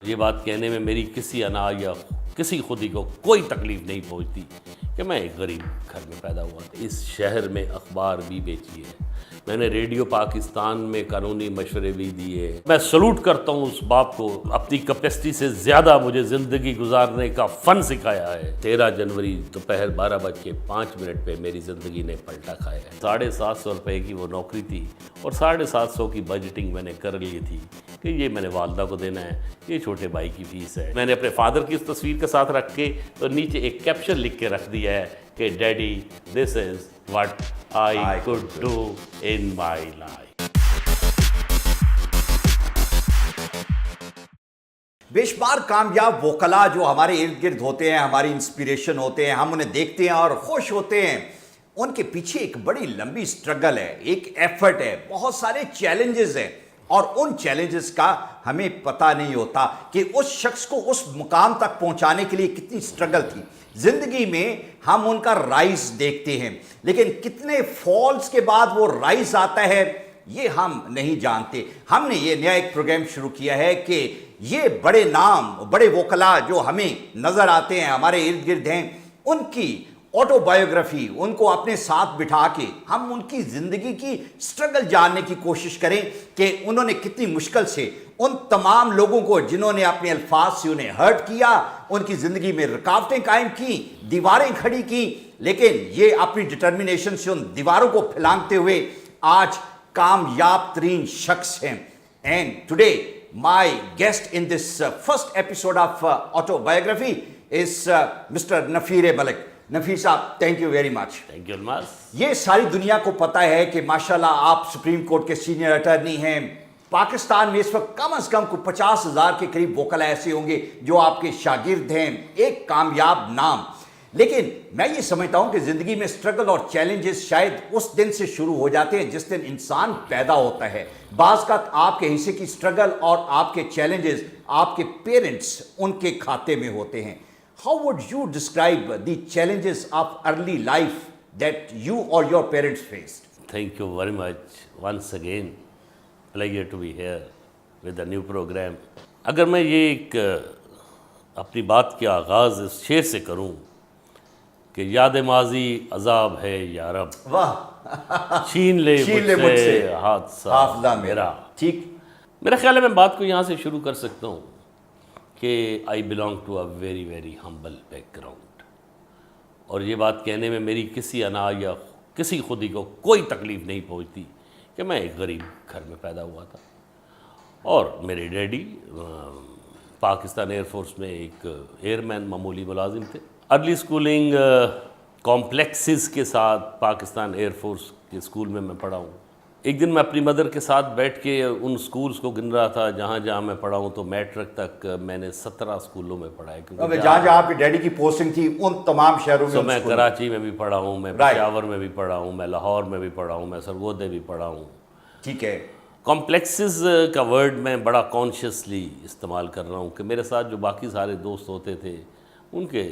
یہ بات کہنے میں میری کسی انا یا کسی خودی کو کوئی تکلیف نہیں پہنچتی کہ میں ایک غریب گھر میں پیدا ہوا تھا۔ اس شہر میں اخبار بھی بیچی ہے، میں نے ریڈیو پاکستان میں قانونی مشورے بھی دیے۔ میں سلوٹ کرتا ہوں اس باپ کو، اپنی کیپیسٹی سے زیادہ مجھے زندگی گزارنے کا فن سکھایا ہے۔ 13 جنوری دوپہر 12:05 پہ میری زندگی نے پلٹا کھایا ہے۔ 750 روپے کی وہ نوکری تھی اور 750 کی بجٹنگ میں نے کر لی تھی کہ یہ میں نے والدہ کو دینا ہے، یہ چھوٹے بھائی کی فیس ہے۔ میں نے اپنے فادر کی اس تصویر کے ساتھ رکھ کے تو نیچے ایک کیپشن لکھ کے رکھ دیا ہے کہ daddy this is what I could do in my life۔ بے شمار کامیاب وکلا جو ہمارے ارد گرد ہوتے ہیں، ہماری انسپیریشن ہوتے ہیں، ہم انہیں دیکھتے ہیں اور خوش ہوتے ہیں، ان کے پیچھے ایک بڑی لمبی سٹرگل ہے، ایک ایفرٹ ہے، بہت سارے چیلنجز ہیں، اور ان چیلنجز کا ہمیں پتہ نہیں ہوتا کہ اس شخص کو اس مقام تک پہنچانے کے لیے کتنی سٹرگل تھی۔ زندگی میں ہم ان کا رائز دیکھتے ہیں، لیکن کتنے فالز کے بعد وہ رائز آتا ہے یہ ہم نہیں جانتے۔ ہم نے یہ نیا ایک پروگرام شروع کیا ہے کہ یہ بڑے نام، بڑے وکلا جو ہمیں نظر آتے ہیں، ہمارے ارد گرد ہیں، ان کی آٹو بایوگرافی، ان کو اپنے ساتھ بٹھا کے ہم ان کی زندگی کی سٹرگل جاننے کی کوشش کریں کہ انہوں نے کتنی مشکل سے ان تمام لوگوں کو جنہوں نے اپنے الفاظ سے انہیں ہرٹ کیا، ان کی زندگی میں رکاوٹیں قائم کی، دیواریں کھڑی کی، لیکن یہ اپنی ڈٹرمنیشن سے ان دیواروں کو پھلانگتے ہوئے آج کامیاب ترین شخص ہیں۔ And today my guest in this first episode of autobiography is Mr. Nafir Malik. Nafir صاحب، thank you very much. Thank you Almas. یہ ساری دنیا کو پتہ ہے کہ ماشاءاللہ آپ سپریم کورٹ کے سینئر اٹارنی ہیں۔ پاکستان میں اس وقت کم از کم 50,000 کے قریب وکلا ایسے ہوں گے جو آپ کے شاگرد ہیں، ایک کامیاب نام۔ لیکن میں یہ سمجھتا ہوں کہ زندگی میں سٹرگل اور چیلنجز شاید اس دن سے شروع ہو جاتے ہیں جس دن انسان پیدا ہوتا ہے۔ بعض کا آپ کے حصے کی سٹرگل اور آپ کے چیلنجز آپ کے پیرنٹس ان کے کھاتے میں ہوتے ہیں۔ How would you describe the challenges of early life that you or your parents faced? Thank you very much once again. Pleasure to be here with a new program. اگر میں یہ ایک اپنی بات کے آغاز اس شعر سے کروں کہ یاد ماضی عذاب ہے یا رب، واہ، چھین لے مجھ سے حادثہ میرا۔ ٹھیک، میرا خیال ہے میں بات کو یہاں سے شروع کر سکتا ہوں کہ I belong to a very very humble background, اور یہ بات کہنے میں میری کسی انا یا کسی خودی کو کوئی تکلیف نہیں پہنچتی کہ میں ایک غریب گھر میں پیدا ہوا تھا، اور میرے ڈیڈی پاکستان ایئر فورس میں ایک ایئر مین معمولی ملازم تھے۔ ارلی اسکولنگ کمپلیکسز کے ساتھ پاکستان ایئر فورس کے اسکول میں پڑھا ہوں۔ ایک دن میں اپنی مدر کے ساتھ بیٹھ کے ان اسکولز کو گن رہا تھا جہاں جہاں میں پڑھا ہوں، تو میٹرک تک میں نے 17 اسکولوں میں پڑھا ہے، کیونکہ جہاں جہاں آپ کے ڈیڈی کی پوسٹنگ تھی ان تمام شہروں میں۔ میں کراچی میں بھی پڑھا ہوں، میں پشاور میں بھی پڑھا ہوں، میں لاہور میں بھی پڑھا ہوں، میں سرگودے بھی پڑھا ہوں۔ ٹھیک ہے، کمپلیکسز کا ورڈ میں بڑا کانشیسلی استعمال کر رہا ہوں کہ میرے ساتھ جو باقی سارے دوست ہوتے تھے ان کے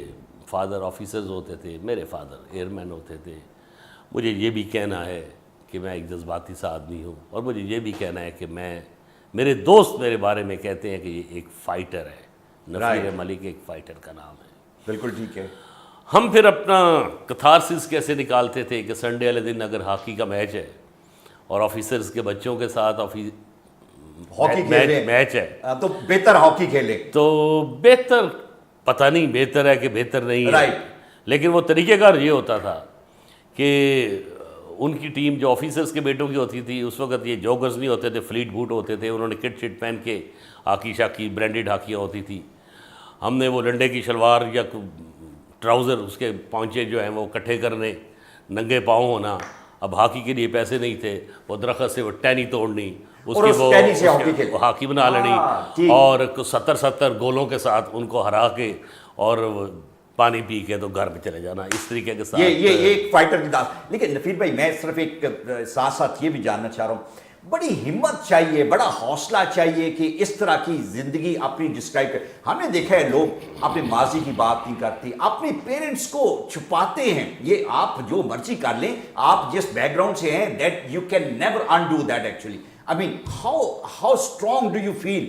فادر آفیسرز ہوتے تھے، میرے فادر ایئر مین ہوتے تھے۔ مجھے یہ بھی کہنا ہے کہ میں ایک جذباتی سا آدمی ہوں، اور مجھے یہ بھی کہنا ہے کہ میرے دوست میرے بارے میں کہتے ہیں کہ یہ ایک فائٹر ہے۔ نفیر ملک ایک فائٹر کا نام ہے۔ بالکل ٹھیک ہے۔ ہم پھر اپنا کتھارسس کیسے نکالتے تھے کہ سنڈے والے دن اگر ہاکی کا میچ ہے اور آفیسرز کے بچوں کے ساتھ ہاکی میچ ہے تو بہتر ہاکی کھیلے، تو بہتر پتہ نہیں بہتر ہے کہ بہتر نہیں ہے، لیکن وہ طریقہ کار یہ ہوتا تھا کہ ان کی ٹیم جو آفیسرز کے بیٹوں کی ہوتی تھی، اس وقت یہ جوگرز نہیں ہوتے تھے، فلیٹ بوٹ ہوتے تھے، انہوں نے کٹ شٹ پہن کے ہاکی شاکی برانڈیڈ ہاکیاں ہوتی تھی۔ ہم نے وہ لنڈے کی شلوار یا ٹراؤزر، اس کے پونچے جو ہیں وہ کٹھے کرنے، ننگے پاؤں ہونا۔ اب ہاکی کے لیے پیسے نہیں تھے، وہ درخت سے وہ ٹہنی توڑنی، اس کی وہ ہاکی بنا لینی، اور 70 گولوں کے ساتھ ان کو ہرا کے اور پانی پی کے تو گھر میں چلے جانا، اس طریقے کے ساتھ۔ یہ ایک فائٹر کی داستان۔ لیکن نفیر بھائی، میں صرف ایک ساتھ ساتھ یہ بھی جاننا چاہ رہا ہوں، بڑی ہمت چاہیے، بڑا حوصلہ چاہیے کہ اس طرح کی زندگی اپنی ڈسکرائب کر۔ ہم نے دیکھا ہے لوگ اپنے ماضی کی بات نہیں کرتے، اپنے پیرنٹس کو چھپاتے ہیں۔ یہ آپ جو مرضی کر لیں، آپ جس بیک گراؤنڈ سے ہیں، that you can never undo that actually. I mean, how strong do you feel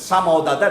somehow the other,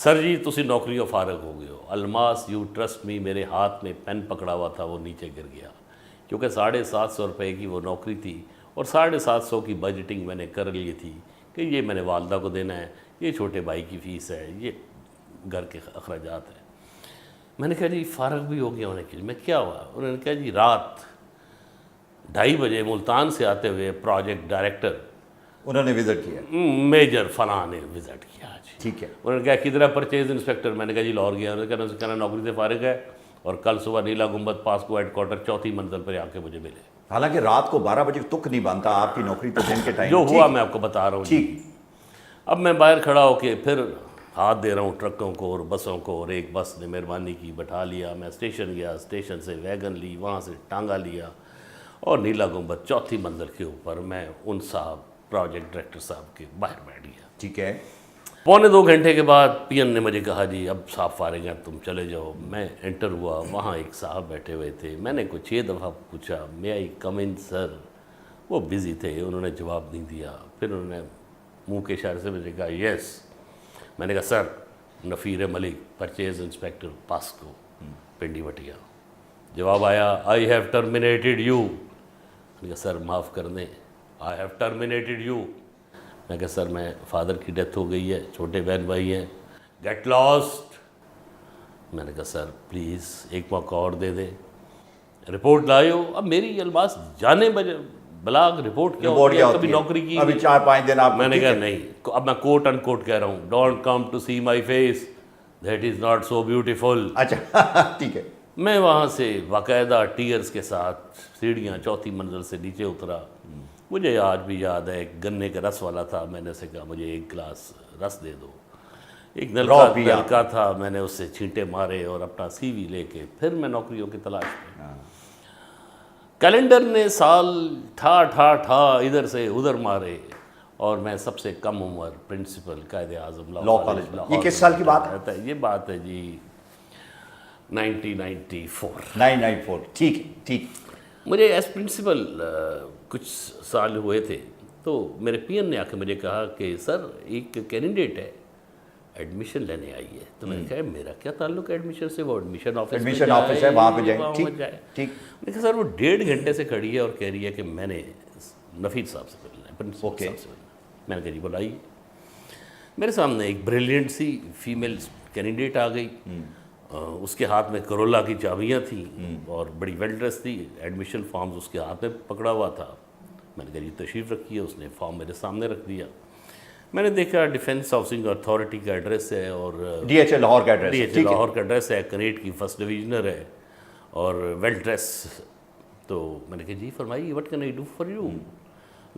سر جی تسی نوکریوں فارغ ہو گئے ہو. الماس یو ٹرسٹ می, میرے ہاتھ میں پین پکڑا ہوا تھا, وہ نیچے گر گیا کیونکہ 750 روپے کی وہ نوکری تھی اور 750 کی بجٹنگ میں نے کر لی تھی کہ یہ میں نے والدہ کو دینا ہے, یہ چھوٹے بھائی کی فیس ہے, یہ گھر کے اخراجات ہیں. میں نے کہا جی فارغ بھی ہو گیا ہونے کے لیے, میں کیا ہوا؟ انہوں نے کہا جی رات 2:30 بجے ملتان سے آتے ہوئے پروجیکٹ ڈائریکٹر انہوں نے وزٹ کیا. میجر فلاں نے وزٹ کیا جی. ٹھیک ہے. انہوں نے کہا کدھر ہے پرچیز انسپیکٹر؟ میں نے کہا جی لاہور گیا. انہوں نے کہا نوکری سے فارغ ہے اور کل صبح نیلا گنبد پاسکو ہیڈ کوارٹر 4تھی منزل پر آ کے مجھے ملے. حالانکہ رات کو 12 بجے تک نہیں بنتا, آپ کی نوکری تو دن کے ٹائم. جو ہوا میں آپ کو بتا رہا ہوں. ٹھیک. اب میں باہر کھڑا ہو کے پھر ہاتھ دے رہا ہوں ٹرکوں کو اور بسوں کو, اور ایک بس نے مہربانی کی بٹھا لیا. میں اسٹیشن گیا, اسٹیشن سے ویگن لی, وہاں سے ٹانگا لیا اور نیلا گنبد 4تھی منزل کے اوپر میں ان صاحب پروجیکٹ ڈائریکٹر صاحب کے باہر بیٹھ گیا. ٹھیک ہے. 1.25 گھنٹے کے بعد پی این نے مجھے کہا جی اب صاحب فارغ ہیں تم چلے جاؤ. میں انٹر ہوا, وہاں ایک صاحب بیٹھے ہوئے تھے. میں نے کچھ 6 دفعہ پوچھا میں آئی کم ان سر, وہ بزی تھے, انہوں نے جواب نہیں دیا. پھر انہوں نے منہ کے اشارے سے مجھے کہا یس. میں نے کہا سر نفیر ملک پرچیز انسپیکٹر پاسکو پنڈی وٹیا. جواب آیا آئی ہیو ٹرمینیٹڈ یو. میں نے کہا سر معاف کر دیں, آئی ہیو ٹرمینیٹڈ یو. میں کہا سر میں فادر کی ڈیتھ ہو گئی ہے, چھوٹے بہن بھائی ہیں, گیٹ لاسٹ. میں نے کہا سر پلیز ایک موقع اور دے دیں. رپورٹ لائے ہو؟ اب میری الماس جانے بلاغ رپورٹ کیا ہوتی ہے, کبھی نوکری کی ابھی 4-5 دن آپ. میں نے کہا نہیں, اب میں کوٹ ان کوٹ کہہ رہا ہوں, don't come to see my face, that is not so beautiful. اچھا ٹھیک ہے. میں وہاں سے باقاعدہ ٹیئرز کے ساتھ سیڑھیاں 4تھی منزل سے نیچے اترا. مجھے آج بھی یاد ہے ایک گنے کا رس والا تھا, میں نے اسے کہا مجھے ایک گلاس رس دے دو. ایک نلکا تھا, میں نے اس سے چھینٹے مارے اور اپنا سی وی لے کے پھر میں نوکریوں کی تلاش میں. کیلنڈر نے سال ٹھا ادھر سے ادھر مارے اور میں سب سے کم عمر principal Quaid Azam law college. یہ کس سال کی بات ہے؟ یہ بات ہے جی 1994. 994. ٹھیک ہے. ٹھیک. مجھے ایز پرنسپل کچھ سال ہوئے تھے تو میرے پی این نے آ کے مجھے کہا کہ سر ایک کینڈیڈیٹ ہے ایڈمیشن لینے آئی ہے. تو میں نے کہا میرا کیا تعلق ہے ایڈمیشن سے؟ وہ ایڈمیشن آفس ہے, وہاں پہ جائیں. ٹھیک. میں کہا سر وہ 1.5 گھنٹے سے کھڑی ہے اور کہہ رہی ہے کہ میں نے نفیر صاحب سے ملنا ہے, پرنسپل صاحب سے ملنا ہے. میں نے کہا جی بلائیے. میرے سامنے ایک بریلینٹ سی فیمیل کینڈیڈیٹ آ گئی. اس کے ہاتھ میں کرولا کی چابیاں تھیں اور بڑی ویل ڈریس تھی. ایڈمیشن فارمز اس کے ہاتھ میں پکڑا ہوا تھا. میں نے کہا جی تشریف رکھی ہے. اس نے فارم میرے سامنے رکھ دیا. میں نے دیکھا ڈیفینس ہاؤسنگ اتھارٹی کا ایڈریس ہے اور ڈی ایچ اے لاہور کا address. D H A Lahore کا ایڈریس ہے, کنیٹ کی 1st ڈویژنر ہے اور ویل ڈریس. تو میں نے کہا جی فرمائیے what can I do for you?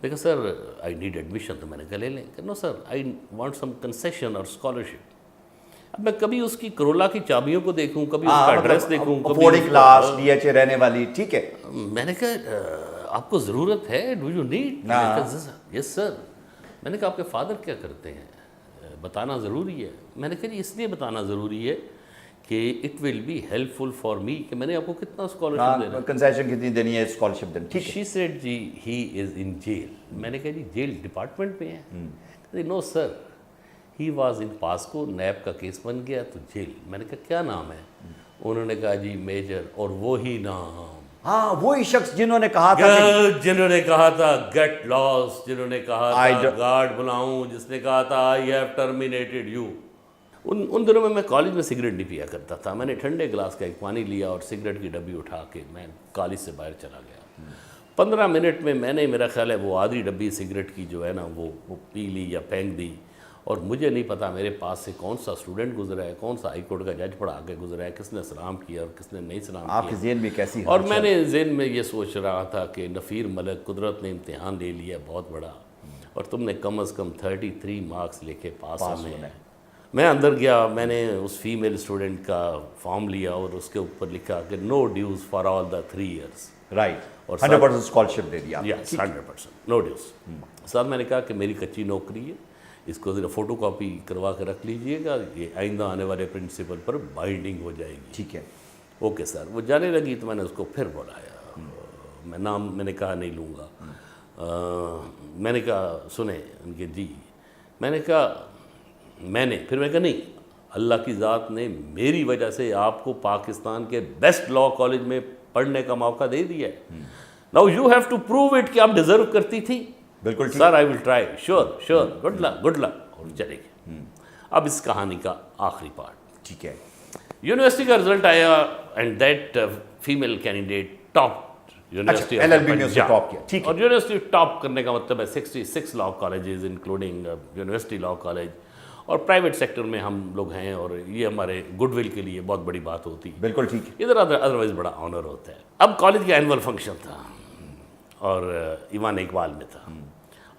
دیکھا سر آئی نیڈ ایڈمیشن. تو میں نے کہا لے لیں. نو سر آئی وانٹ سم کنسیشن اور اسکالرشپ. اب میں کبھی اس کی کرولا کی چابیوں کو دیکھوں, کبھی اس کا ایڈریس دیکھوں, کبھی کلاس ڈی ایچ اے رہنے والی. ٹھیک ہے. میں نے کہا آپ کو ضرورت ہے, ڈو یو نیڈ؟ یس سر. میں نے کہا آپ کے فادر کیا کرتے ہیں, بتانا ضروری ہے. میں نے کہا جی اس لیے بتانا ضروری ہے کہ it will be helpful for me کہ میں نے آپ کو کتنا اسکالرشپ دینا ہے, کنسیشن کتنی دینی ہے, اسکالرشپ دینی. ٹھیک ہے. She said ji he is in jail. میں نے کہا جی جیل ڈپارٹمنٹ میں ہے؟ No sir he was in Passco, NAB کا کیس بن گیا تو جیل. میں نے کہا کیا نام ہے؟ انہوں نے کہا جی میجر. اور وہی نام, ہاں وہی شخص جنہوں نے کہا تھا گیٹ لاس, جنہوں نے کہا تھا گارڈ بلاؤں, جس نے کہا تھا آئی ہیو ٹرمینیٹڈ یو. ان دنوں میں کالج میں سگریٹ نہیں پیا کرتا تھا. میں نے ٹھنڈے گلاس کا ایک پانی لیا اور سگریٹ کی ڈبی اٹھا کے میں کالج سے باہر چلا گیا. 15 منٹ میں نے میرا خیال ہے وہ آدھی ڈبی سگریٹ کی جو ہے نا وہ پی لی یا پھینک دی. اور مجھے نہیں پتا میرے پاس سے کون سا اسٹوڈنٹ گزرا ہے, کون سا ہائی کورٹ کا جج پڑھا کے گزرا ہے, کس نے سلام کیا اور کس نے نہیں سلام کیا. آپ کے ذہن میں کیسی؟ اور میں نے ذہن میں یہ سوچ رہا تھا کہ نفیر ملک قدرت نے امتحان لے لیا بہت بڑا اور تم نے کم از کم 33 مارکس لے کے پاس ہونے ہیں. میں اندر گیا, میں نے اس فیمیل اسٹوڈنٹ کا فارم لیا اور اس کے اوپر لکھا کہ no dues for all the 3 years. Right. اور 100% اسکالرشپ دے دیا. Yes 100% no dues. صاحب میں نے کہا کہ میری کچی نوکری ہے, اس کو ذرا فوٹو کاپی کروا کے رکھ لیجئے گا, یہ آئندہ آنے والے پرنسپل پر بائنڈنگ ہو جائے گی. ٹھیک ہے. Okay sir. وہ جانے لگی تو میں نے اس کو پھر بلایا. میں نام میں نے کہا نہیں لوں گا. میں نے کہا سنیں ان کے جی. میں نے کہا نہیں, اللہ کی ذات نے میری وجہ سے آپ کو پاکستان کے بیسٹ لا کالج میں پڑھنے کا موقع دے دیا ہے. Now you have to prove it کہ آپ ڈیزرو کرتی تھی. بالکل sir I will try, sure, good luck, اور چلے گئے. اب اس کہانی کا آخری پارٹ. ٹھیک ہے. یونیورسٹی کا رزلٹ آیا and that female candidate top university LLB میں اس نے ٹاپ کیا. ٹھیک ہے. اور یونیورسٹی ٹاپ کرنے کا مطلب ہے 66 law colleges including university law college, اور پرائیویٹ سیکٹر میں ہم لوگ ہیں, اور یہ ہمارے گڈ ول کے لیے بہت بڑی بات ہوتی ہے. بالکل ٹھیک ہے. ادھر ادروائز بڑا آنر ہوتا ہے. اب کالج کا اینول فنکشن تھا اور ایوان اقبال میں تھا.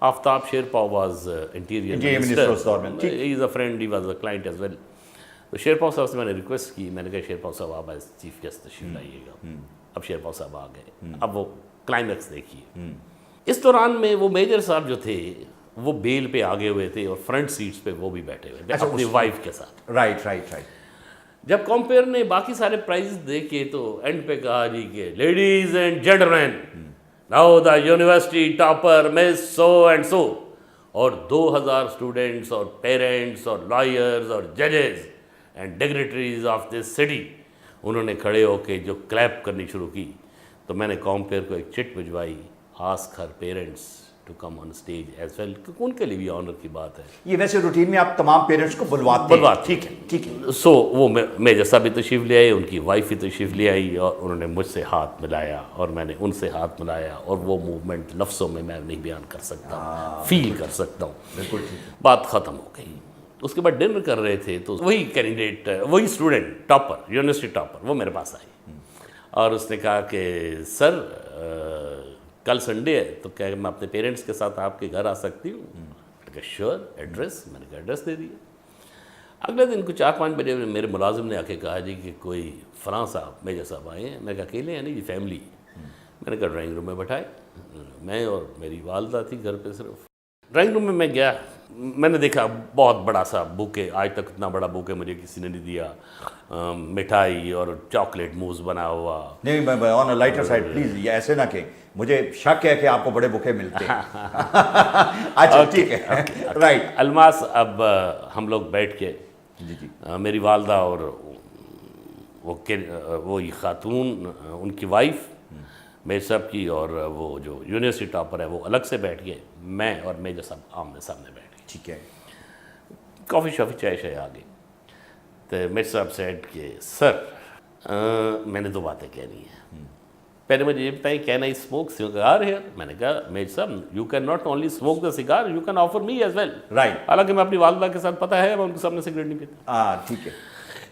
Aftab Sherpao was interior minister, he is a friend, he was a client as well. تو شیرپا صاحب سے میں نے ریکویسٹ کی, میں نے کہا شیرپا صاحب آپ ایز چیف گیسٹ تشریف لائیے گا. اب شیرپا صاحب آ گئے. اب وہ کلائمیکس دیکھیے. اس دوران میں وہ میجر صاحب جو تھے وہ بیل پہ آگے ہوئے تھے اور فرنٹ سیٹس پہ وہ بھی بیٹھے ہوئے تھے اپنی وائف کے ساتھ. رائٹ. جب کمپیئر نے باقی سارے پرائز دیکھے تو اینڈ پہ کہا جی کہ ladies and gentlemen, now the university topper miss so and so, اور 2000 اسٹوڈنٹس اور پیرنٹس اور لائرز اور ججز and dignitaries of this city, انہوں نے کھڑے ہو کے جو کلیپ کرنی شروع کی. تو میں نے کمپیئر کو ایک چٹ بھجوائی, ask her parents to come on stage as well, کیونکہ ان کے لیے بھی آنر کی بات ہے. یہ ویسے روٹین میں آپ تمام پیرنٹس کو بلواتے ہیں. ٹھیک ہے. سو وہ میجر صاحب بھی تشریف لے آئے, ان کی وائف بھی تشریف لے آئی, اور انہوں نے مجھ سے ہاتھ ملایا اور میں نے ان سے ہاتھ ملایا, اور وہ موومنٹ لفظوں میں نہیں بیان کر سکتا, فیل کر سکتا ہوں. بالکل. بات ختم ہو گئی. اس کے بعد ڈنر کر رہے تھے تو وہی کینڈیڈیٹ, وہی اسٹوڈنٹ ٹاپر, یونیورسٹی ٹاپر, وہ میرے پاس آئی اور اس نے کہا کہ سر کل سنڈے ہے تو کیا میں اپنے پیرنٹس کے ساتھ آپ کے گھر آ سکتی ہوں؟ میں نے کہا شیور, ایڈریس؟ میں نے کہا ایڈریس دے دیا. اگلے دن کو 4-5 بجے میرے ملازم نے آ کے کہا جی کہ کوئی فلاں صاحب میجر صاحب آئے ہیں. میں کہا اکیلے ہیں نہیں جی فیملی. میں نے کہا ڈرائنگ روم میں بٹھائے. میں اور میری والدہ تھی گھر پہ صرف. ڈرائنگ روم میں گیا, میں نے دیکھا بہت بڑا سا بوکے, آج تک اتنا بڑا بوکے مجھے کسی نے نہیں دیا, مٹھائی اور چاکلیٹ موز بنا ہوا. نہیں آن اے لائٹر سائڈ پلیز, یہ ایسے نہ کہ مجھے شک ہے کہ آپ کو بڑے بوکے ملتے ہیں. اچھا ٹھیک ہے. رائٹ. الماس, اب ہم لوگ بیٹھ کے, میری والدہ اور وہ خاتون, ان کی وائف میجر صاحب کی, اور وہ جو یونیورسٹی ٹاپر ہے وہ الگ سے بیٹھ گئے. میں اور میجر صاحب آمنے سامنے بیٹھ گئے. ٹھیک ہے. کافی شافی چائے شائے آ گئی. تو میجر صاحب سیڈ کہ سر میں نے 2 باتیں کہنی ہیں. پہلے مجھے یہ بتائیں can I smoke cigar here? میں نے کہا میجر صاحب you can not only smoke the cigar, you can offer me as well. Right. حالانکہ میں اپنی والدہ کے ساتھ پتہ ہے میں ان کے سامنے سگریٹ نہیں پیتا. ٹھیک ہے.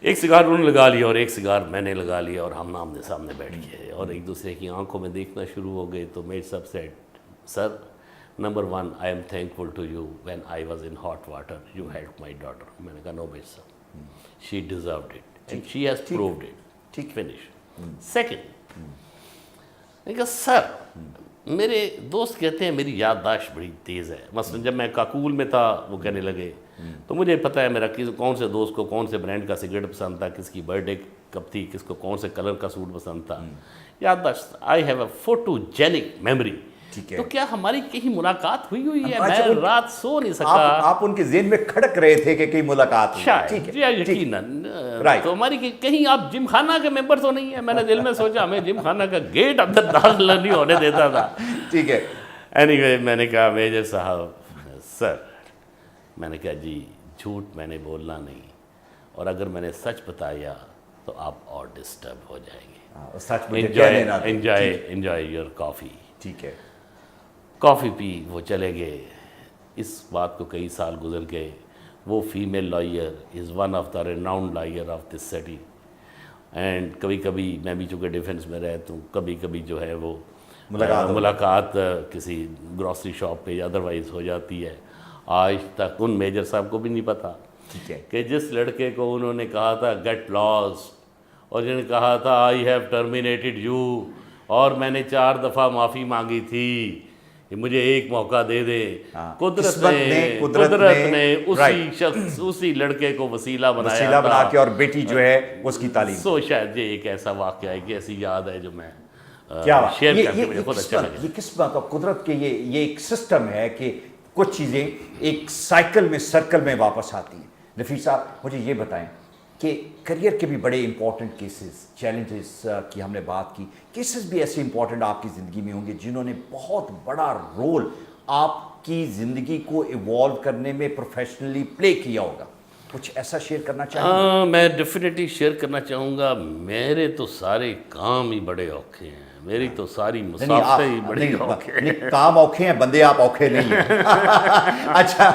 ایک سگار انہوں نے لگا لیا اور ایک سگار میں نے لگا لیا, اور ہم آمنے سامنے بیٹھ گئے اور ایک دوسرے کی آنکھوں میں دیکھنا شروع ہو گئے. تو میجر صاحب said sir number 1 I am thankful to you when I was in hot water you helped my daughter. میں نے کہا no میجر صاحب, she deserved it and she has proved it. ٹھیک, finish. Second, میں نے کہا سر میرے دوست کہتے ہیں میری یادداشت بڑی تیز ہے. مثلا جب میں کاکول میں تھا وہ کہنے لگے تو مجھے پتہ ہے میرا کون سے دوست کو کون سے برانڈ کا سگریٹ پسند تھا, کس کی برتھ ڈے کب تھی, کس کو کون سے کلر کا سوٹ پسند تھا. یادداشت, I have a photogenic memory. تو کیا ہماری کہیں ملاقات ہوئی ہے؟ میں رات سو نہیں سکا. آپ ان کے ذہن میں کھڑک رہے تھے کہ کہیں ملاقات ہوئی. یقیناً. تو ہماری کہیں آپ جم خانہ کے ممبر تو نہیں ہے؟ میں نے دل میں سوچا میں جم خانہ کا گیٹ اندر داخل نہیں ہونے دیتا تھا. ٹھیک ہے. اینی وے میں نے کہا میجر صاحب سر, میں نے کہا جی جھوٹ میں نے بولنا نہیں, اور اگر میں نے سچ بتایا تو آپ اور ڈسٹرب ہو جائیں گے. انجوائے یور کافی. ٹھیک ہے. کافی پی, وہ چلے گئے. اس بات کو کئی سال گزر گئے. وہ female lawyer is one of the renowned lawyer of this city. And کبھی کبھی میں بھی چونکہ ڈیفینس میں رہتا ہوں, کبھی کبھی جو ہے وہ ملاقات کسی گروسری شاپ پہ یا ادروائز ہو جاتی ہے. آج تک ان میجر صاحب کو بھی نہیں پتا کہ جس لڑکے کو انہوں نے کہا تھا گیٹ لاسٹ, اور جنہوں نے کہا تھا آئی ہیو ٹرمینیٹڈ یو, اور میں نے 4 دفعہ معافی مانگی تھی کہ مجھے ایک موقع دے دے, قدرت نے اسی شخص اسی لڑکے کو وسیلہ بنایا بنا کے, اور بیٹی جو ہے اس کی تعلیم. سو شاید یہ ایک ایسا واقعہ ہے کہ ایسی یاد ہے جو میں شیئر کر کے مجھے خود اچھا لگا. یہ کس بات کا قدرت کے یہ ایک سسٹم ہے کہ کچھ چیزیں ایک سائیکل میں سرکل میں واپس آتی ہیں. نفیس صاحب مجھے یہ بتائیں کہ کریئر کے بھی بڑے امپورٹنٹ کیسز، چیلنجز کی ہم نے بات کی، کیسز بھی ایسے امپورٹنٹ آپ کی زندگی میں ہوں گے جنہوں نے بہت بڑا رول آپ کی زندگی کو ایوالو کرنے میں پروفیشنلی پلے کیا ہوگا، کچھ ایسا شیئر کرنا چاہیں گے؟ میں ڈیفینیٹلی شیئر کرنا چاہوں گا. میرے تو سارے کام ہی بڑے اوکھے ہیں، میری تو ساری مسافتیں ہی بڑی اوکھے ہیں. نہیں، کام اوکھے ہیں، بندے آپ اوکھے نہیں ہیں. اچھا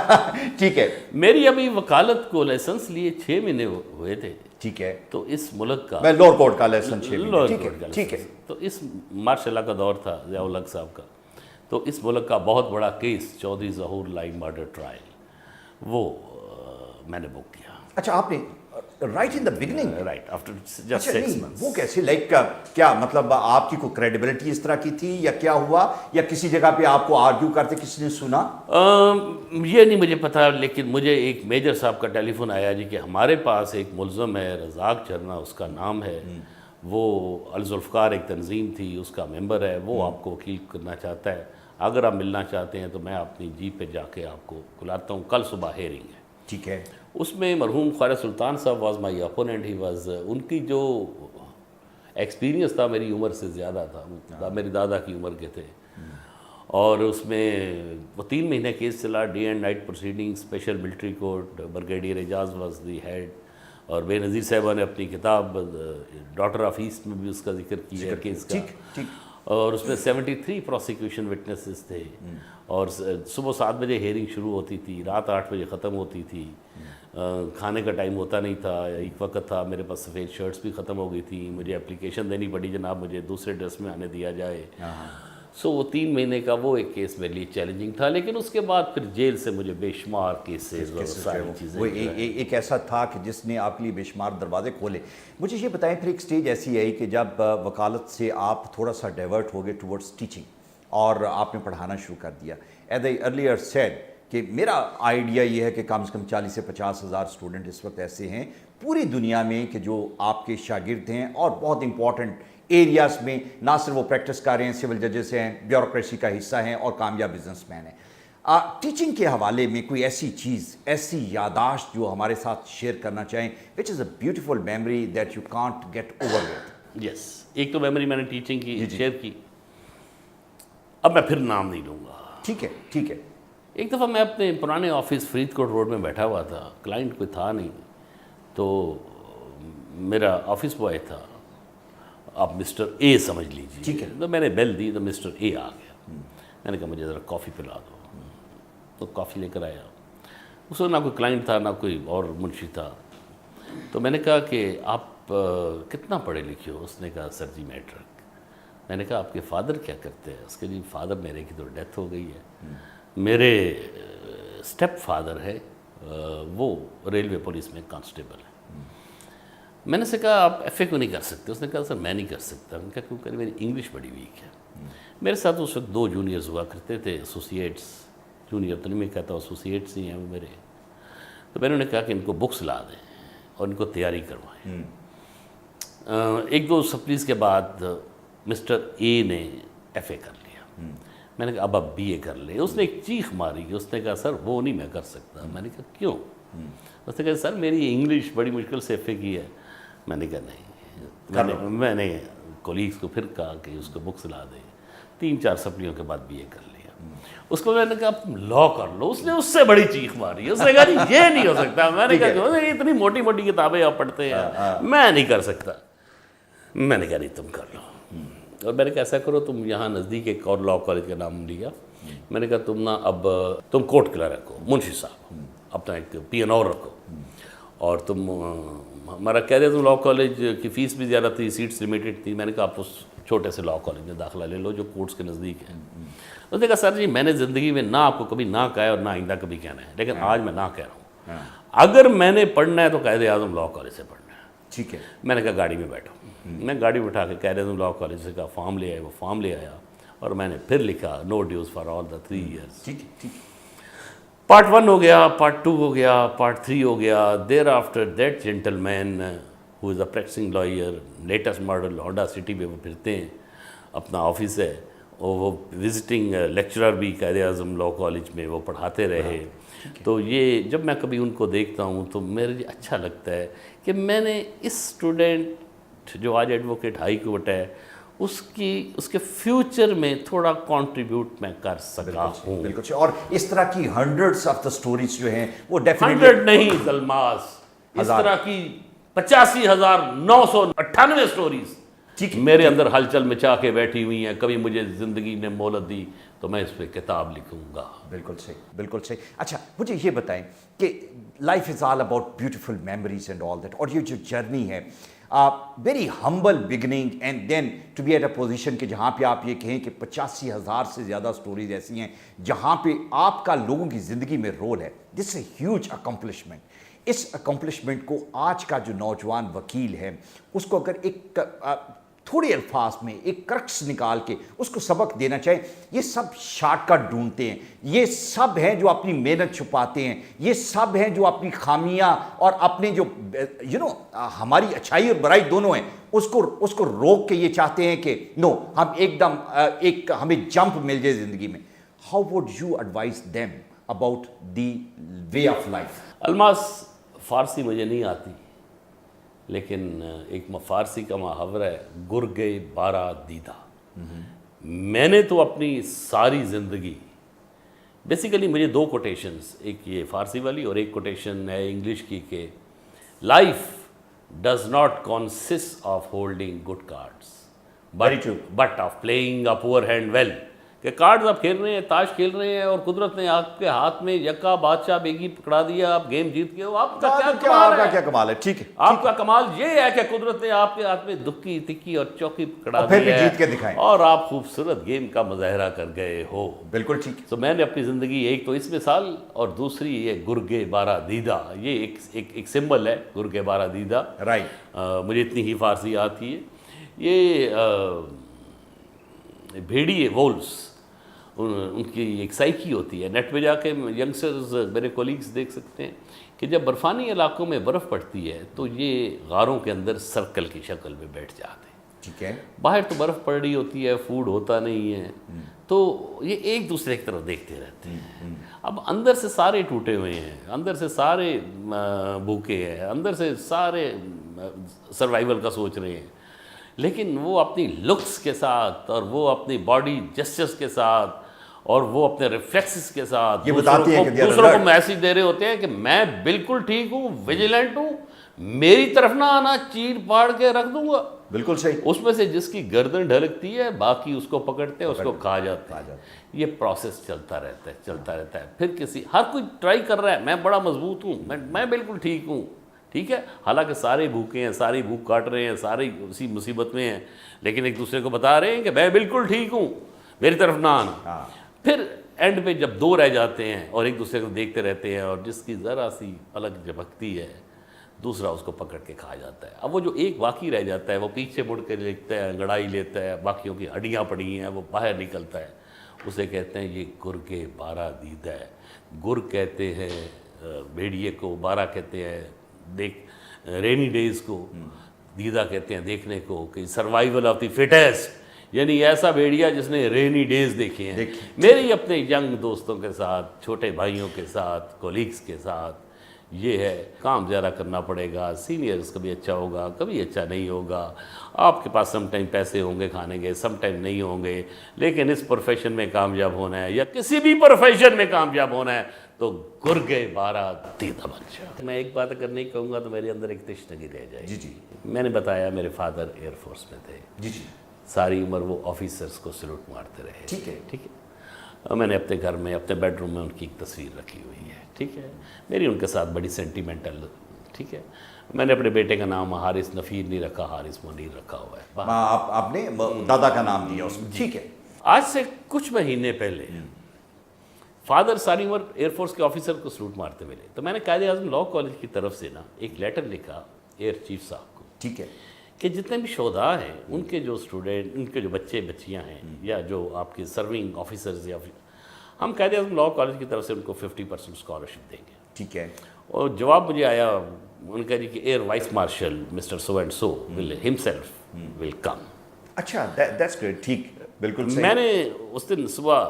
ٹھیک ہے. میری ابھی وکالت کو لائسنس لیے 6 مہینے ہوئے تھے. ٹھیک ہے. تو اس ملک کا میں لوور کورٹ کا لیسن 6 لوور ٹھیک ہے کورٹ کا ٹھیک ہے. تو اس ماشاء اللہ کا دور تھا ضیاء الحق صاحب کا. تو اس ملک کا بہت بڑا کیس چودھری ظہور لائن مرڈر ٹرائل وہ میں نے بک کیا. اچھا آپ نے right in the beginning, right after just 6 months. وہ کیسے لائک کیا مطلب آپ کی کوئی کریڈیبلٹی اس طرح کی تھی یا کیا ہوا، یا کسی جگہ پہ آپ کو آرگیو کرتے کسی نے سنا؟ یہ نہیں مجھے پتا، لیکن مجھے ایک میجر صاحب کا ٹیلی فون آیا جی کہ ہمارے پاس ایک ملزم ہے رزاق چرنا اس کا نام ہے، وہ الذوالفقار ایک تنظیم تھی اس کا ممبر ہے، وہ آپ کو وکیل کرنا چاہتا ہے، اگر آپ ملنا چاہتے ہیں تو میں اپنی جیپ پہ جا کے آپ کو بلاتا ہوں، کل صبح ہیئرنگ ہے. ٹھیک ہے. اس میں مرحوم خواجہ سلطان صاحب was my opponent. He was ان کی جو ایکسپیرینس تھا میری عمر سے زیادہ تھا، میری دادا کی عمر کے تھے. اور اس میں وہ 3 مہینے کیس چلا، day and night proceeding, special military court, brigadier Ijaz was the head. اور بے نظیر صاحبہ نے اپنی کتاب ڈاٹر آف ایسٹ میں بھی اس کا ذکر کیا کیس کا. اور اس میں 73 پروسیکیوشن وٹنسز تھے. اور صبح 7 بجے ہیئرنگ شروع ہوتی تھی، رات 8 بجے ختم ہوتی تھی. کھانے کا ٹائم ہوتا نہیں تھا. ایک وقت تھا میرے پاس سفید شرٹس بھی ختم ہو گئی تھیں، مجھے اپلیکیشن دینی پڑی جناب مجھے دوسرے ڈریس میں آنے دیا جائے. سو وہ 3 مہینے کا وہ ایک کیس میرے لیے چیلنجنگ تھا. لیکن اس کے بعد پھر جیل سے مجھے بے شمار کیسز اور ساری چیزیں، وہ ایک ایسا تھا کہ جس نے آپ کے لیے بے شمار دروازے کھولے. مجھے یہ بتائیں پھر ایک سٹیج ایسی آئی کہ جب وکالت سے آپ تھوڑا سا ڈائیورٹ ہو گئے ٹورڈز ٹیچنگ اور آپ نے پڑھانا شروع کر دیا. ایز آئی ارلیئر سیڈ کہ میرا آئیڈیا یہ ہے کہ کم سے کم 40 سے 50 ہزار اسٹوڈنٹ اس وقت ایسے ہیں پوری دنیا میں کہ جو آپ کے شاگرد ہیں اور بہت امپورٹنٹ ایریاز میں نہ صرف وہ پریکٹس کر رہے ہیں، سول ججز ہیں، بیوروکریسی کا حصہ ہیں اور کامیاب بزنس مین ہیں. ٹیچنگ کے حوالے میں کوئی ایسی چیز، ایسی یاداشت جو ہمارے ساتھ شیئر کرنا چاہیں، which is a beautiful memory that you can't get over with. Yes, ایک تو میموری میں نے ٹیچنگ کی شیئر کی. اب میں پھر نام نہیں لوں گا. ٹھیک ہے ٹھیک ہے. ایک دفعہ میں اپنے پرانے آفس فرید کوٹ روڈ میں بیٹھا ہوا تھا، کلائنٹ کوئی تھا نہیں، تو میرا آفس بوائے تھا، آپ مسٹر اے سمجھ لیجیے. ٹھیک ہے. تو میں نے بیل دی تو مسٹر اے آ گیا. میں نے کہا مجھے ذرا کافی پلا دو. تو کافی لے کر آیا. اس وقت نہ کوئی کلائنٹ تھا نہ کوئی اور منشی تھا. تو میں نے کہا کہ آپ کتنا پڑھے لکھے ہو؟ اس نے کہا سر جی میٹرک. میں نے کہا آپ کے فادر کیا کرتے ہیں؟ اس کے جی فادر میرے کی تو ڈیتھ ہو گئی ہے. میرے اسٹیپ فادر ہے، وہ ریلوے پولیس میں کانسٹیبل ہے. میں نے سے کہا آپ ایف اے کیوں نہیں کر سکتے؟ اس نے کہا سر میں نہیں کر سکتا. میں نے کہا کیوں؟ کہ میری انگلش بڑی ویک ہے. میرے ساتھ اس وقت 2 جونیئرز ہوا کرتے تھے، ایسوسیٹس. جونیئر تو نہیں میں کہتا، ایسوسیٹس ہی ہیں وہ میرے. تو میں نے کہا کہ ان کو بکس لا دیں اور ان کو تیاری کروائیں. 1-2 سپلیز کے بعد مسٹر اے نے ایف اے کر لیا. میں نے کہا اب آپ بی اے کر لیں. اس نے ایک چیخ ماری. اس نے کہا سر وہ نہیں میں کر سکتا. میں نے کہا کیوں؟ اس نے کہا سر میری انگلش بڑی مشکل سے ایف اے کی ہے. میں نے کہا نہیں. میں نے کولیگس کو پھر کہا کہ اس کو بکس لا دیں. 3-4 سپلیوں کے بعد بی اے کر لیا. اس کو میں نے کہا لا کر لو. اس نے اس سے بڑی چیخ ماری. اس نے کہا جی یہ نہیں ہو سکتا. میں نے کہا اتنی موٹی موٹی کتابیں آپ پڑھتے ہیں، میں نہیں کر سکتا. میں نے کہا نہیں تم کر لو. اور میں نے کہا ایسا کرو تم یہاں نزدیک ایک اور لاء کالج کا نام لیا. میں نے کہا تم نا اب تم کورٹ کلرک رکھو، منشی صاحب اپنا ایک پی این اور رکھو. اور تم ہمارا کہہ رہے تم لاء کالج کی فیس بھی زیادہ تھی، سیٹس لمیٹڈ تھی. میں نے کہا آپ اس چھوٹے سے لاء کالج میں داخلہ لے لو جو کورٹس کے نزدیک ہے. اس نے کہا سر جی میں نے زندگی میں نہ آپ کو کبھی نہ کہا ہے اور نہ آئندہ کبھی کہنا ہے، لیکن آج میں نہ کہہ رہا ہوں. اگر میں نے پڑھنا ہے تو قائد اعظم لاء کالج سے پڑھنا ہے. ٹھیک ہے. میں نے کہا گاڑی میں بیٹھو. میں گاڑی بٹھا کے قائد اعظم لاء کالج سے کہا فارم لے آئے. وہ فارم لے آیا اور میں نے پھر لکھا no dues for all the 3 years. ٹھیک ٹھیک. پارٹ 1 ہو گیا، پارٹ 2 ہو گیا، پارٹ 3 ہو گیا. Thereafter that gentleman who is a practising lawyer, latest model Honda City پہ وہ پھرتے ہیں، اپنا آفس ہے. وہ وزٹنگ لیکچرر بھی قائد اعظم لاء کالج میں وہ پڑھاتے رہے. تو یہ جب میں کبھی ان کو دیکھتا ہوں تو میرے لیے اچھا لگتا ہے کہ میں نے اس اسٹوڈنٹ جو آج ایڈوکیٹ ہائی کورٹ ہے اس کے فیوچر میں تھوڑا کنٹریبیوٹ میں کر سکا ہوں. بالکل. اور اس طرح کی ہنڈریڈس آف دا سٹوریز جو ہیں وہ ڈیفینیٹلی 100 نہیں الماس, اس طرح کی 85,998 سٹوریز میرے اندر ہلچل مچا کے بیٹھی ہوئی ہیں. کبھی مجھے زندگی نے مہلت دی تو میں اس پہ کتاب لکھوں گا. بالکل صحیح, بالکل صحیح. اچھا مجھے یہ بتائیں کہ life is all about beautiful memories and all that, اور یہ جو جرنی ہے very humble beginning and then to be at a position کہ جہاں پہ آپ یہ کہیں کہ 85,000 سے زیادہ سٹوریز ایسی ہیں جہاں پہ آپ کا لوگوں کی زندگی میں رول ہے. This a huge accomplishment. اس اکمپلشمنٹ کو آج کا جو نوجوان وکیل ہے اس کو اگر ایک تھوڑے الفاظ میں ایک کرکس نکال کے اس کو سبق دینا چاہے, یہ سب شارٹ کٹ ڈھونڈتے ہیں, یہ سب ہیں جو اپنی محنت چھپاتے ہیں, یہ سب ہیں جو اپنی خامیاں اور اپنے جو ہماری اچھائی اور برائی دونوں ہیں اس کو روک کے یہ چاہتے ہیں کہ نو ہم ایک دم ہمیں جمپ مل جائے زندگی میں. How would you advise them about the way of life? Almas, Farsi مجھے نہیں آتی لیکن ایک فارسی کا محاورہ ہے گرگے بارہ دیدہ. میں نے تو اپنی ساری زندگی بیسیکلی مجھے 2 کوٹیشنز, ایک یہ فارسی والی اور ایک کوٹیشن ہے انگلش کی کہ life does not consist of holding good cards but of playing a پور ہینڈ ویل. کہ کارڈز آپ کھیل رہے ہیں, تاش کھیل رہے ہیں اور قدرت نے آپ کے ہاتھ میں یکا بادشاہ بیگی پکڑا دیا, آپ گیم جیت گئے ہو. آپ کا کیا کمال ہے. ٹھیک ہے, آپ کا کمال یہ ہے کہ قدرت نے آپ کے ہاتھ میں دکی تکی اور چوکی پکڑا دی ہے جیت کے دکھائیں اور آپ خوبصورت گیم کا مظاہرہ کر گئے ہو. بالکل ٹھیک. تو میں نے اپنی زندگی ایک تو اس مثال اور دوسری یہ گرگے بارہ دیدہ, یہ ایک سمبل ہے گرگے بارہ دیدہ. رائٹ. مجھے اتنی ہی فارسی آتی ہے. یہ بھیڑیے وولفس, ان کی ایک سائیکی ہوتی ہے. نیٹ پہ جا کے ینگسٹرز میرے کولیگز دیکھ سکتے ہیں کہ جب برفانی علاقوں میں برف پڑتی ہے تو یہ غاروں کے اندر سرکل کی شکل میں بیٹھ جاتے ہیں. ٹھیک ہے. باہر تو برف پڑ رہی ہوتی ہے, فوڈ ہوتا نہیں ہے, تو یہ ایک دوسرے کی طرف دیکھتے رہتے ہیں. اب اندر سے سارے ٹوٹے ہوئے ہیں, اندر سے سارے بھوکے ہیں, اندر سے سارے سروائیول کا سوچ رہے ہیں, لیکن وہ اپنی لکس کے ساتھ اور وہ اپنی باڈی جسچرز کے ساتھ اور وہ اپنے ریفلیکسز کے ساتھ دوسروں کو میسیج دے رہے ہوتے ہیں کہ میں بالکل ٹھیک ہوں, ویجیلنٹ ہوں, میری طرف نہ آنا, چیر پاڑ کے رکھ دوں گا. بالکل صحیح. اس میں سے جس کی گردن ڈھلکتی ہے باقی اس کو پکڑتے ہیں, اس کو کھا جاتے ہیں. یہ پروسیس چلتا رہتا ہے. پھر ہر کوئی ٹرائی کر رہا ہے, میں بڑا مضبوط ہوں, میں بالکل ٹھیک ہوں, ٹھیک ہے, حالانکہ سارے بھوکے ہیں, سارے بھوک کاٹ رہے ہیں, سارے اسی مصیبت میں ہیں, لیکن ایک دوسرے کو بتا رہے ہیں کہ میں بالکل ٹھیک ہوں, میری طرف نہ آنا. پھر اینڈ پہ جب 2 رہ جاتے ہیں اور ایک دوسرے کو دیکھتے رہتے ہیں اور جس کی ذرا سی الگ جھپکتی ہے دوسرا اس کو پکڑ کے کھا جاتا ہے. اب وہ جو ایک باقی رہ جاتا ہے وہ پیچھے مڑ کے لکھتا ہے, انگڑائی لیتا ہے, باقیوں کی ہڈیاں پڑی ہیں, وہ باہر نکلتا ہے, اسے کہتے ہیں یہ گرگے بارہ دیدہ ہے. گر کہتے ہیں بھیڑیے کو, بارہ کہتے ہیں رینی ڈیز کو, دیدہ کہتے ہیں دیکھنے کو, کہ سروائیول آف دی فٹیسٹ, یعنی ایسا بھیڑیا جس نے رینی ڈیز دیکھے ہیں. میری اپنے ینگ دوستوں کے ساتھ, چھوٹے بھائیوں کے ساتھ, کولیگز کے ساتھ یہ ہے کام زیادہ کرنا پڑے گا. سینئرز کبھی اچھا ہوگا, کبھی اچھا نہیں ہوگا. آپ کے پاس سم ٹائم پیسے ہوں گے کھانے کے, سم ٹائم نہیں ہوں گے, لیکن اس پروفیشن میں کامیاب ہونا ہے یا کسی بھی پروفیشن میں کامیاب ہونا ہے تو گرگے بارہ دیدہ بن جاؤ. میں ایک بات اگر نہیں کہوں گا تو میرے اندر ایک تشنگی رہ جائے. جی. میں نے بتایا میرے فادر ایئر فورس میں تھے. جی. ساری عمر وہ آفیسرز کو سلوٹ مارتے رہے. ٹھیک ہے. میں نے اپنے گھر میں, اپنے بیڈ روم میں ان کی ایک تصویر رکھی ہوئی ہے. ٹھیک ہے, میری ان کے ساتھ بڑی سینٹیمنٹل. ٹھیک ہے, میں نے اپنے بیٹے کا نام حارث نفیر نہیں رکھا, حارث منیر رکھا ہوا ہے. آپ نے دادا کا نام دیا اس میں. ٹھیک ہے. آج سے کچھ مہینے پہلے فادر ساری عمر ایئر فورس کے آفیسر کو سلوٹ مارتے ملے, تو میں نے قائد اعظم لاء کالج کی طرف سے ایک لیٹر لکھا ایئر چیف صاحب کو. ٹھیک ہے. کہ جتنے بھی شہداء ہیں ان کے جو اسٹوڈنٹ, ان کے جو بچے بچیاں ہیں یا جو آپ کے سرونگ آفیسرز, یا ہم قائد اعظم لاء کالج کی طرف سے ان کو 50% اسکالرشپ دیں گے. ٹھیک ہے. اور جواب مجھے آیا ان کا کہ air vice marshal mister so and so will himself will come. اچھا, دیٹس گریٹ. ٹھیک. بالکل صحیح. میں نے اس دن صبح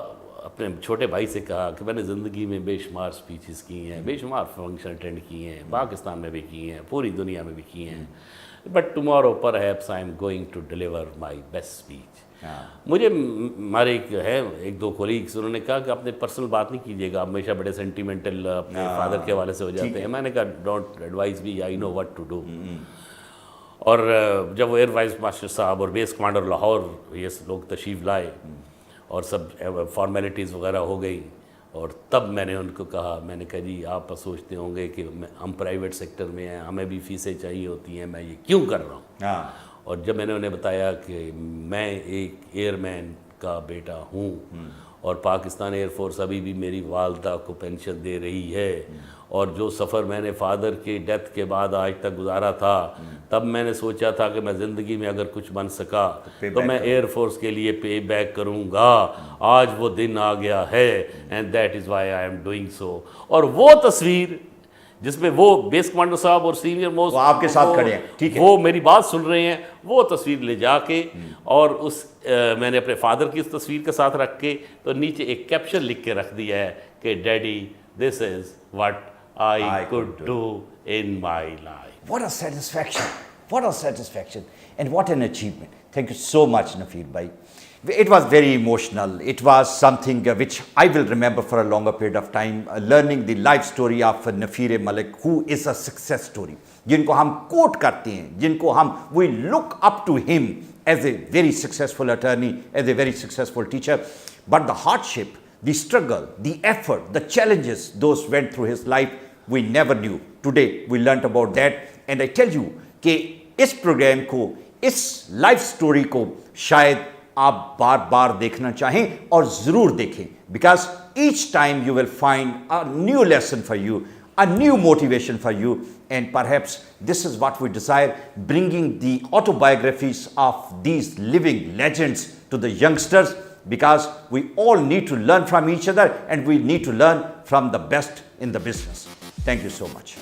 اپنے چھوٹے بھائی سے کہا کہ میں نے زندگی میں بے شمار اسپیچز کی ہیں, بے شمار فنکشن اٹینڈ کیے ہیں, پاکستان میں بھی کی ہیں, پوری دنیا میں بھی کی ہیں, but tomorrow perhaps I am going to deliver my best speech. مجھے ہمارے ایک دو کولیگس انہوں نے کہا کہ اپنے پرسنل بات نہیں کیجیے گا, ہمیشہ بڑے سینٹیمنٹل اپنے فادر کے حوالے سے ہو جاتے ہیں. میں نے کہا don't advise me, I know what to do. اور جب وہ ایئر وائس ماسٹر صاحب اور بیس کمانڈر لاہور یہ لوگ تشریف لائے اور سب فارمیلٹیز وغیرہ ہو گئی, اور تب میں نے ان کو کہا, میں نے کہا جی آپ سوچتے ہوں گے کہ ہم پرائیویٹ سیکٹر میں ہیں, ہمیں بھی فیسیں چاہیے ہوتی ہیں, میں یہ کیوں کر رہا ہوں. اور جب میں نے انہیں بتایا کہ میں ایک ایئر مین کا بیٹا ہوں اور پاکستان ایئر فورس ابھی بھی میری والدہ کو پینشن دے رہی ہے, اور جو سفر میں نے فادر کی ڈیتھ کے بعد آج تک گزارا تھا, تب میں نے سوچا تھا کہ میں زندگی میں اگر کچھ بن سکا تو میں ایئر فورس کے لیے پے بیک کروں گا. آج وہ دن آ گیا ہے, and that is why I am doing so. اور وہ تصویر جس میں وہ بیس کمانڈر صاحب اور سینئر موسٹ وہ آپ کے ساتھ کھڑے ہیں, ٹھیک ہے, وہ میری بات سن رہے ہیں, وہ تصویر لے جا کے اور اس میں نے اپنے فادر کی اس تصویر کے ساتھ رکھ کے تو نیچے ایک کیپشن لکھ کے رکھ دیا ہے کہ daddy this is what I could do in my life. What a satisfaction. What a satisfaction. And what an achievement. Thank you so much, Nafeer bhai. It was very emotional. It was something which I will remember for a longer period of time, learning the life story of Nafeer Malik, who is a success story. جن کو ہم کوٹ کرتے ہیں, جن کو ہم we look up to him as a very successful attorney, as a very successful teacher. But the hardship, the struggle, the effort, the challenges those went through his life, we never knew. Today we learnt about that, and I tell you کہ اس programme کو, اس life story کو شاید آپ بار بار دیکھنا چاہیں اور ضرور دیکھیں, because each time you will find a new lesson for you, a new motivation for you, and perhaps this is what we desire, bringing the autobiographies of these living legends to the youngsters, because we all need to learn from each other and we need to learn from the best in the business. Thank you so much.